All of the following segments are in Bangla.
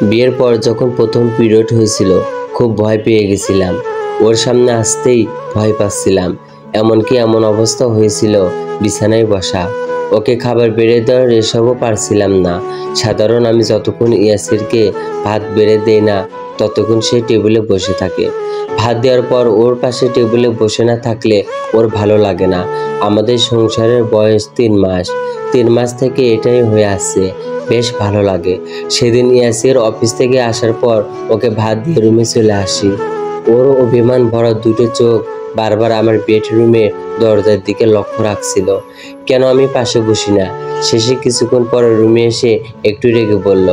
বিয়ের পর যখন প্রথম পিরিয়ড হয়েছিল খুব ভয় পেয়ে গেছিলাম। ওর সামনে আসতেই ভয় পাচ্ছিলাম। এমনকি এমন অবস্থা হয়েছিল বিছানায় বসা, ওকে খাবার বেড়ে দেওয়ার এসবও পারছিলাম না। সাধারণ আমি যতক্ষণ ইয়াসিরকে ভাত বেড়ে দেই না ততক্ষণ সে টেবিলে বসে থাকে। ভাত দেওয়ার পর ওর পাশে টেবিলে বসে না থাকলে ওর ভালো লাগে না। আমাদের সংসারের বয়স 3 মাস। 3 মাস থেকে এটাই হয়ে আসছে, বেশ ভালো লাগে। সেদিন ইয়াসির অফিস থেকে আসার পর ওকে ভাত দিয়ে রুমে চলে আসি। ওর অভিমান ভরা দুটো চোখ বারবার আমার বেডরুমে দরজার দিকে লক্ষ্য রাখছিল। কেন আমি পাশে বসি না। শেষে কিছুক্ষণ পরে রুমে এসে একটু রেগে বলল,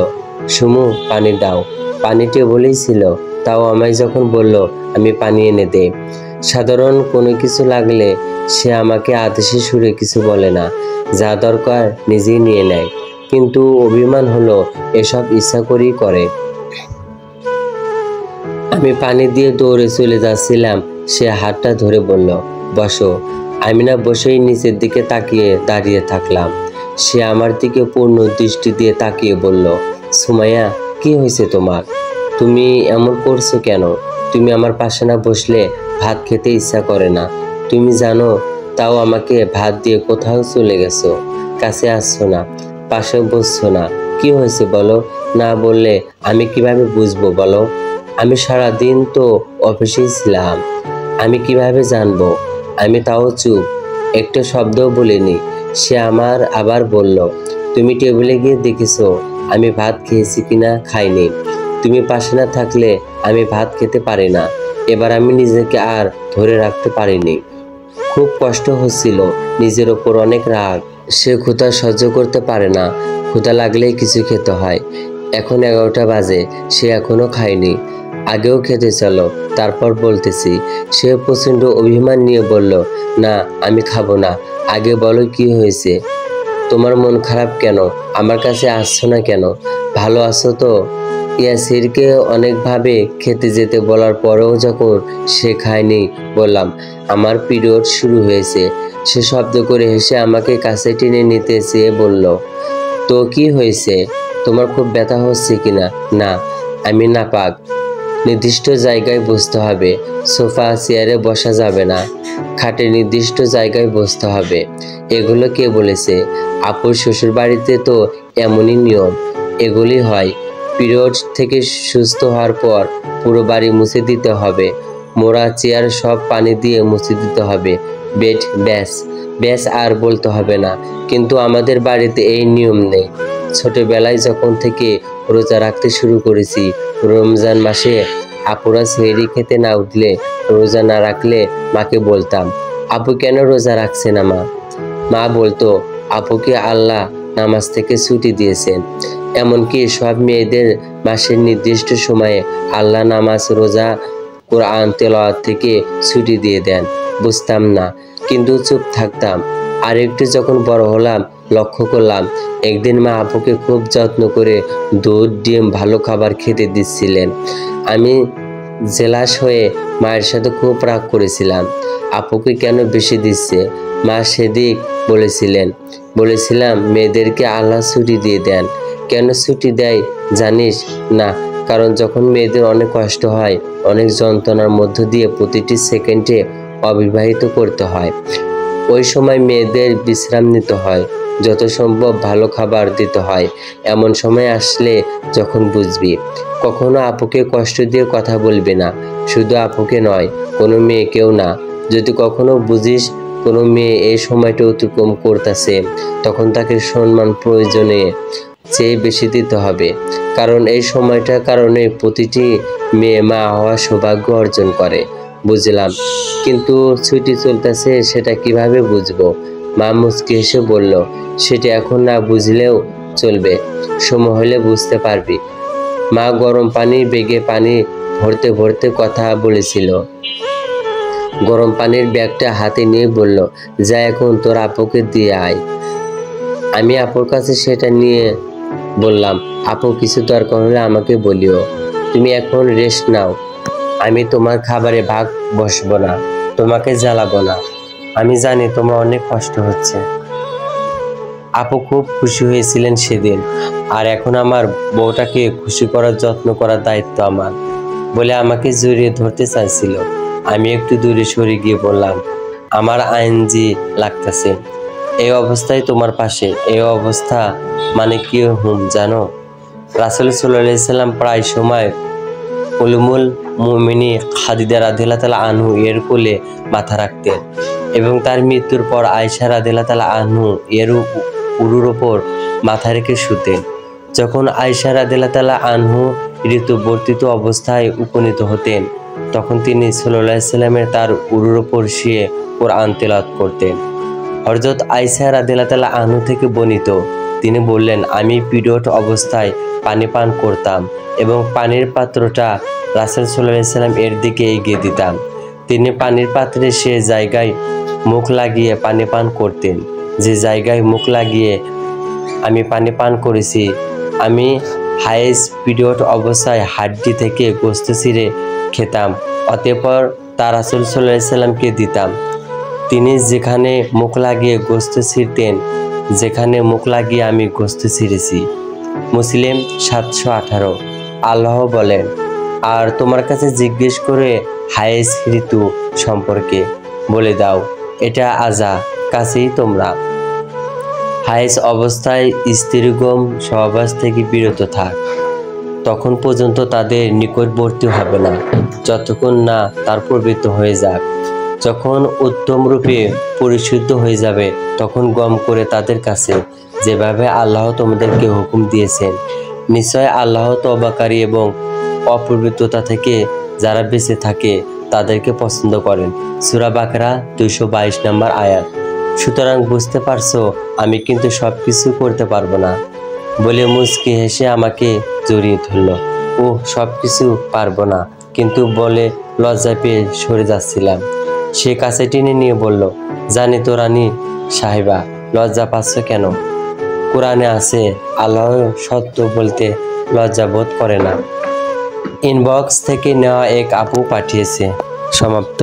সুমু পানি দাও। পানি টেবিলেই ছিল, তাও আমায় যখন বলল আমি পানি এনে দেই। সাধারণ কোনো কিছু লাগলে সে আমাকে আদেশে সুরে কিছু বলে না, যা দরকার নিজেই নিয়ে নেয়। কিন্তু অভিমান হলো এসব ইচ্ছা করেই করে। আমি পানি দিয়ে দৌড়ে চলে যাচ্ছিলাম, সে হাতটা ধরে বলল, বসো। আমি না বসেই নিচের দিকে তাকিয়ে দাঁড়িয়ে থাকলাম। সে আমার দিকে পূর্ণ দৃষ্টি দিয়ে তাকিয়ে বলল, সুমাইয়া কি হয়েছে তোমার? তুমি এমন করছো কেন? তুমি আমার পাশে না বসলে ভাত খেতে ইচ্ছা করে না, তুমি জানো। তাও আমাকে ভাত দিয়ে কোথাও চলে গেছো, কাছে আসছো না, পাশে বসছো না। কি হয়েছে বলো? না বললে আমি কিভাবে বুঝবো বলো? আমি সারা দিন তো অফিসেই ছিলাম, আমি কিভাবে জানবো? আমি তাও চুপ, একটা শব্দও বলিনি। সে আমার আবার বলল, তুমি টেবিলে গিয়ে দেখেছো আমি ভাত খেয়েছি কিনা? খাইনি। তুমি পাশে না থাকলে আমি ভাত খেতে পারি না। এবার আমি নিজেকে আর ধরে রাখতে পারিনি। খুব কষ্ট হচ্ছিল, নিজের ওপর অনেক রাগ। সে ক্ষুধা সহ্য করতে পারে না, ক্ষুধা লাগলেই কিছু খেতে হয়। এখন 11টা বাজে, সে এখনো খায়নি। আগেও খেতে চলো, তারপর বলতেছি। সে প্রচণ্ড অভিমান নিয়ে বলল, না আমি খাবো না। আগে বলো কি হয়েছে? তোমার মন খারাপ কেন? আমার কাছে আসছো না কেন? ভালো আছো তো? ইয়াসিরকে অনেকভাবে খেতে যেতে বলার পরেও যখন সে খায়নি, বললাম আমার পিরিয়ড শুরু হয়েছে। সে শব্দ করে হেসে আমাকে কাছে টেনে নিতে চেয়ে বলল, তো কি হয়েছে? তোমার খুব ব্যথা হচ্ছে কিনা? না আমি নাপাক। নির্দিষ্ট জায়গায় বসতে হবে, সোফা চেয়ারে বসা যাবে না, খাটে নির্দিষ্ট জায়গায় বসতে হবে। এগুলো কে বলেছে? আপুর শ্বশুর বাড়িতে তো এমনই নিয়ম, এগুলি হয়। পিরিয়ড থেকে সুস্থ হওয়ার পর পুরো বাড়ি মুছে দিতে হবে, মোড়া চেয়ার সব পানি দিয়ে মুছে দিতে হবে, বেড। ব্যাস ব্যাস, আর বলতে হবে না। কিন্তু আমাদের বাড়িতে এই নিয়ম নেই। ছোটবেলায় যখন থেকে রোজা রাখতে শুরু করেছি, রমজান মাসে আপুরা সেহরি খেতে না উঠলে, রোজা না রাখলে মাকে বলতাম, আপু কেন রোজা রাখছে না? মা বলতো, আপুকে আল্লাহ নামাজ থেকে ছুটি দিয়েছেন। এমনকি সব মেয়েদের মাসের নির্দিষ্ট সময়ে আল্লাহ নামাজ, রোজা, কোরআন তেলাওয়াত থেকে ছুটি দিয়ে দেন। বুঝতাম না, কিন্তু চুপ থাকতাম। আর একটু যখন বড় হলাম, লক্ষ্য করলাম একদিন মা আপুকে খুব যত্ন করে দুধ, ডিম, ভালো খাবার খেতে দিচ্ছিলেন। আমি জেলাস হয়ে মায়ের সাথে খুব রাগ করেছিলাম, আপুকে কেন বেশি দিচ্ছে। মা সেদিক বলেছিলাম মেয়েদেরকে আল্লাহ ছুটি দিয়ে দেন। কেন ছুটি দেয় জানিস? না, কারণ যখন মেয়েদের অনেক কষ্ট হয়, অনেক যন্ত্রণার মধ্য দিয়ে প্রতিটি সেকেন্ডে অবিবাহিত করতে হয়, ওই সময় মেয়েদের বিশ্রাম নিতে হয়, যত সম্ভব ভালো খাবার দিতে হয়। এমন সময় আসলে যখন বুঝবি। কখনো আপুকে কষ্ট দিয়ে কথা বলবি না, শুধু আপুকে নয়, কোনো মেয়েকেও না। যদি কখনো বুঝিস কোনো মেয়ে এই সময়টা অতিক্রম করতেছে, তখন তাকে সম্মান প্রয়োজনে চেয়ে বেশি দিতে হবে। কারণ এই সময়টার কারণে প্রতিটি মেয়ে মা হওয়ার সৌভাগ্য অর্জন করে। বুঝলাম, কিন্তু ছুটি চলতেছে সেটা কিভাবে বুঝবো? মা মুচকি হেসে বলল, সেটা এখন না বুঝলেও চলবে, সময় হলে বুঝতে পারবি। মা গরম পানির ব্যাগে পানি ভরতে ভরতে কথা বলেছিল। গরম পানির ব্যাগটা হাতে নিয়ে বলল, যা এখন তোর আপুকে দিয়ে আয়। আমি আপুর কাছে সেটা নিয়ে বললাম, আপু কিছু দরকার হলে আমাকে বলিও, তুমি এখন রেস্ট নাও। আমি তোমার খাবারে ভাগ বসবো না, তোমাকে জ্বালাবো না। আমি জানি তোমার অনেক কষ্ট হচ্ছে। আপু খুব খুশি হয়েছিলেন সেদিন। আর এখন আমার বউটাকে খুশি করার যত্ন করার দায়িত্ব আমার বলে আমাকে জড়িয়ে ধরতে চাইছিল। আমি একটু দূরে সরে গিয়ে বললাম, আমার আইনজি লাগতেছে এই অবস্থায় তোমার পাশে। এই অবস্থা মানে কি জানো? রাসূল সাল্লাল্লাহু আলাইহি সাল্লাম প্রায় সময় উলুমুল মুমিনী খাদিজা রাদিয়াল্লাহু তাআলা আনহু এর কোলে মাথা রাখতেন এবং তার মৃত্যুর পর আয়েশা রাদিয়াল্লাহু তাআলা আনহু এর উরুর ওপর মাথা রেখে শুতেন। যখন আয়েশা রাদিয়াল্লাহু তাআলা আনহু ঋতুবর্তিত অবস্থায় উপনীত হতেন তখন তিনি সাল্লাল্লাহু আলাইহি সাল্লামের তার উরুর ওপর শুয়ে কোরআন তেলাওয়াত করতেন। হযরত আয়েশা রাদিয়াল্লাহু তাআলা আনহু থেকে বর্ণিত, তিনি বললেন, আমি পিরিয়ড অবস্থায় পানি পান করতাম এবং পানির পাত্রটা রাসূল সাল্লাল্লাহু আলাইহি সাল্লাম এর দিকে এগিয়ে দিতাম। তিনি পানির পাত্রে সে জায়গায় মুখ লাগিয়ে পানি পান করতেন। যে জায়গায় মুখ লাগিয়ে আমি পানি পান করেছি আমি হাইজ পিরিয়ড অবস্থায় হাড্ডি থেকে গোশত ছিঁড়ে খেতাম, অতঃপর তা রাসূল সাল্লাল্লাহু আলাইহি সাল্লামকে দিতাম। তিনি যেখানে মুখ লাগিয়ে গোশত ছিঁড়তেন, যেখানে মুখ লাগিয়ে আমি গোশত ছিঁড়েছি। মুসলিম 718। আল্লাহ বলেন, আর তোমার কাছে জিজ্ঞেস করে হায়েজ ঋতু সম্পর্কে বলে দাও, এটা আজা কাছেই তোমরা হায়েজ অবস্থায় স্ত্রীগণ সহবাস থেকে বিরত থাক, তখন পর্যন্ত তাদের নিকটবর্তী হবে না যতক্ষণ না তার পবিত্র হয়ে যাক। যখন উত্তম রূপে পরিশুদ্ধ হয়ে যাবে তখন গম করে তাদের কাছে, যেভাবে আল্লাহ তোমাদেরকে হুকুম দিয়েছেন। নিশ্চয় আল্লাহ তওবাকারী এবং অপবিত্রতা থেকে যারা বেঁচে থাকে তাদেরকে পছন্দ করেন। সূরা বাকারা 222 নম্বর আয়াত। সুতরাং বুঝতে পারছো আমি কিন্তু সব কিছু করতে পারবো না বলে মুচকি হেসে আমাকে জড়িয়ে ধরল। ও সব কিছু পারবো না কিন্তু বলে লজ্জা পেয়ে সরে যাচ্ছিলাম। সে কাছে টেনে নিয়ে বলল, জানি তো রানী সাহেবা, লজ্জা পাচ্ছ কেন? কোরআনে আছে আল্লাহ সত্য বলতে লজ্জা বোধ করে না। ইনবক্স থেকে নেওয়া এক আপু পাঠিয়েছে। সমাপ্ত।